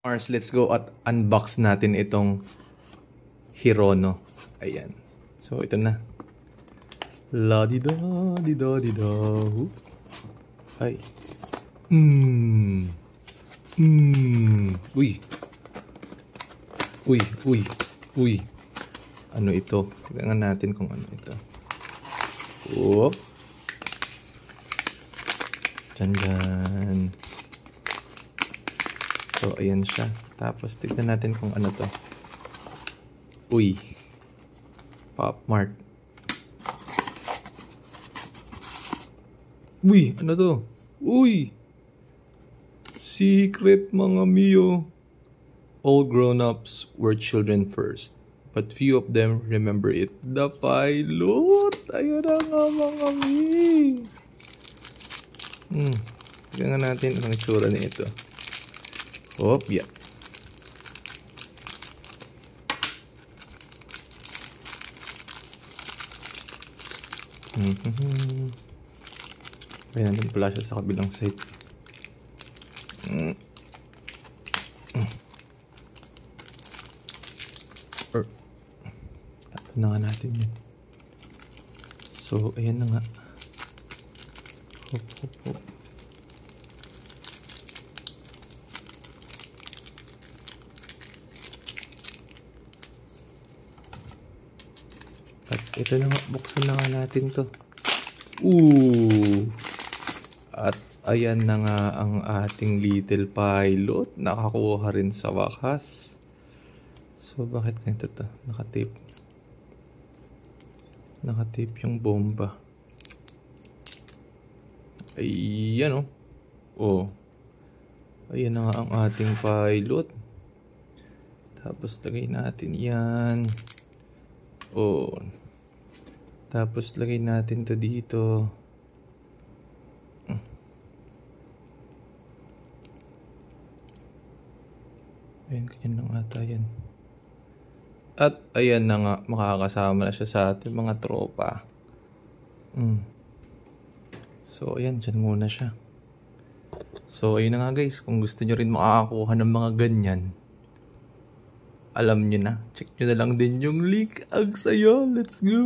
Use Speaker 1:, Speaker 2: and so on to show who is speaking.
Speaker 1: Mars, let's go at unbox natin itong Hirono. Ayan. So, ito na. La-di-da, di-da, di-da. Ay. Uy. Uy, uy, uy. Ano ito? Tignan natin kung ano ito. Whoop. Dyan. So, ayan siya. Tapos, tignan natin kung ano to. Uy. Pop Mart. Uy, ano to? Uy! Secret, mga Mio. All grown-ups were children first, but few of them remember it. The pilot! Ayun na nga, mga Mio. Tignan natin ang itsura nito. Oh, yeah. Kaya natin pala siya sa kabilang side. Tapos na nga natin yun. So, ayan na nga. Hop. At ito na nga, buksan na nga natin to. At ayan na nga ang ating little pilot. Nakakuha rin sa wakas. So, bakit ganito to? Nakatape. Nakatape yung bomba. Ayan o. Oh. Ayan na nga ang ating pilot. Tapos lagay natin yan. Oh. Tapos lagay natin to dito. Ayan, ganyan lang ata yan. At ayan na nga, makakasama na siya sa ating mga tropa. So ayan, dyan muna siya. So ayun na nga guys, kung gusto nyo rin makakakuha ng mga ganyan, alam nyo na, check nyo na lang din yung link. Ang saya, let's go!